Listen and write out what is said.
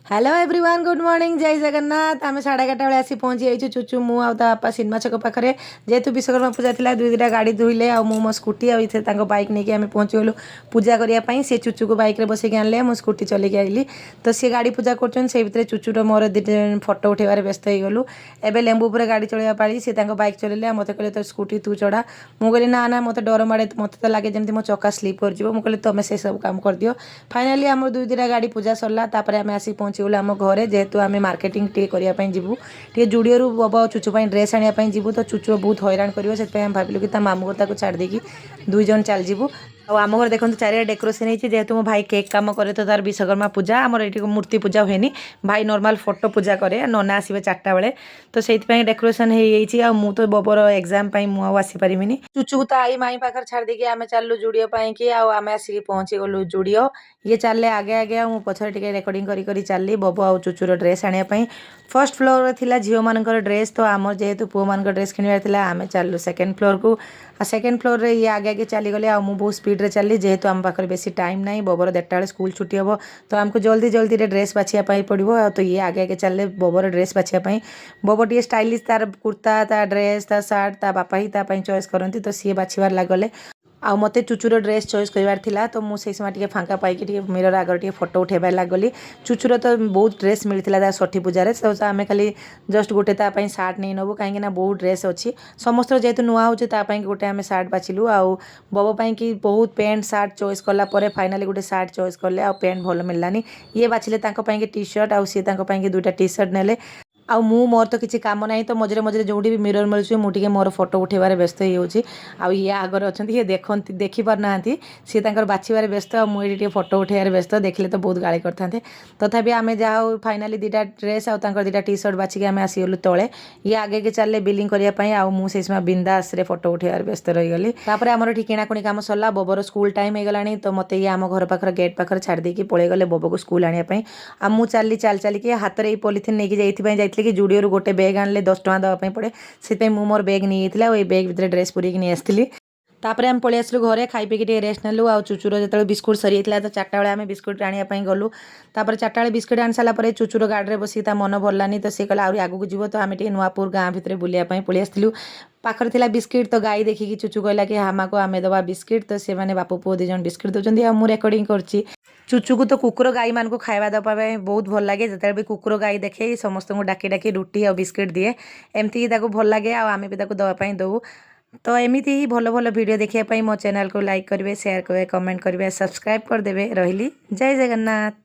Hello everyone good morning जय जगन्नाथ आम 11:30 बेले आसी पहुँची जाइए चुचु मु आपा सिनेमा छक पाखे जेहेतु विश्वकर्मा पूजा था दुई दुईटा गाड़ी धोइले मो स्कूटी आउ बाइक नहीं आम पहुँची गलु पूजा करने से चुचु को बाइक बसैक आने मो स्कूटी चलिक आइली तो सी गाड़ी पूजा कर चुचुर मोर दिन फटो उठेबार व्यस्त हो गलु एवं लेंबू पर गाड़ी चलवा पाली सी बाइक चलैले मत कहले तो स्कूटी तू चढ़ा मुझे ना ना मत डर माड़े मत तो लगे जमी मो चक्का स्लीप कर मुझे तुम से सब काम कर दियो फाइनाली आम दुई दुईटा गाड़ी पूजा सरला आम आसी पहुँची गलु आम घरे जेहेतु आम मार्केटिंग टे करने जीवु टे जुड़ियो बब चुचु ड्रेस आने जीवु तो चुचु बहुत हैरान कर भाविलु कि मामू घर ताको छाड़ देकी दुई जन चल जीवु आम घर देखते चारिया डेकोरेशन होती जेहेतु मो भाई केक काम करे तो तार विश्वकर्मा पूजा आमर ये मूर्ति पूजा हुए भाई नॉर्मल फोटो पूजा करे नना आसवे 4टा बेले तो से डेकोरेशन हो तो बबर एग्जाम मुझे आसीपारि चुचु तो आई माई पाखे छाड़ देकी आम चलु जुड़ियो कि आम आसिक पहुँची गलु जुड़ियो ये चले आगे आगे मु पछरे टिके रेकर्डिंग करी चलली बबू आ चुचुर ड्रेस आने फर्स्ट फ्लोर थिला झील मान ड्रेस तो आम जेहेतु पुओ मान ड्रेस किणवार आम चलु सेकेंड फ्लोर को सेकेंड फ्लोर रे ये आगे आगे चलीगले आ बहुत स्पीड रे चलली जेहेतु आम पाखे बेसी टाइम ना बबर 1:30 बेले स्कूल छुट्टी हम तो आमको जल्दी जल्दी रे ड्रेस बाछिया पड़ो तो ये आगे आगे चलले बबर ड्रेस बाछिया बबर टी स्टाइलिश तार कुर्ता ता ड्रेस ता सार्ट ता बापा ही चॉइस करती तो सी बाछिबार लागले आ मते चुचुर ड्रेस चॉइस करार थिला तो मुझे समय फांका पाई मिरर आगर टे फोटो उठेबार लागली चुचुर तो बहुत ड्रेस मिलता षठी पूजार तो आम खाली जस्ट गोटे सार्ट नहीं नबू कहीं बहुत ड्रेस अच्छी समस्त जेहेतु नुआ होता गोटे आम सार्ट बाछिलु आउ बबो कि बहुत पैंट सार्ट चॉइस कलापर फाइनाली गोटे सार्ट चॉइस कले आ पैंट भल मिललानी ये बाछिले टी शर्ट आउ सी दुईटा टी शर्ट नेले आ मोर तो किसी काम ना तो मझे मझे जो भी मिरर मिलूँ मुझे मोर फोटो उठेबार व्यस्त हो ये आगर अच्छा ये देखी पारना सी बाछिबार व्यस्त मुझे फोटो उठेबार व्यस्त देखले तो बहुत गाड़ी करते तथापि आम जहाँ फाइनाली 2टा ड्रेस आ 2टा टी शर्ट बाछिकी आम आसीगलु तले ये आगे के चलले बिलिंग करने मुझे समय बिंदास फोटो उठेबार व्यस्त रहीगली आमर ये किणाकुणी काम सरला बबर स्कूल टाइम हो गलानी तो मत ये आम घर पाखर गेट पाखर छाड़ देकी पलि गले बबो को स्कूल आने आ मु चली चलिकी हाथ में पॉलिथिन नहीं कि जुड़ियो गोटे बैग आने 10 टଙ୍କା देवाई पड़े से मोर बैग नहीं ये बैग भर ड्रेस पूरी नहीं आसती तापर आम पलि आसलु घरे खाई पीकी रेस्ट नेलु आ चुचुर जो बिस्कुट सरी तो 4टा बेले आम बिस्कुट आने गलु तापर 4टा बेले बिस्कुट आनी सारापर चुचुर गाड़ी में बसिक मन भरलानी तो सी कहला आहरी आगू जीव तो आम नुआपुर गाँ भितर बुलायापी पलि आसलु पाखर थिला बिस्किट तो गाई देखिकी चुचु कहला कि हामा को आमे दवा बिस्किट तो से माने बापू पुओ 2 जन बिस्किट दौरान आ मु रेकर्डिंग करची चुचु को तो कुकुर गाई मान को खावा देवाई बहुत भल लगे जिते भी कुकुर गाई देखे समस्त को डाकी डाकी रुटी और बिस्किट दिए एमती भल लगे आम भी देवाई दौ तो एमती ही भल भल वीडियो देखिए मो चैनल को लाइक करेंगे शेयर करेंगे कमेंट करेंगे सब्सक्राइब करदे रही जय जगन्नाथ।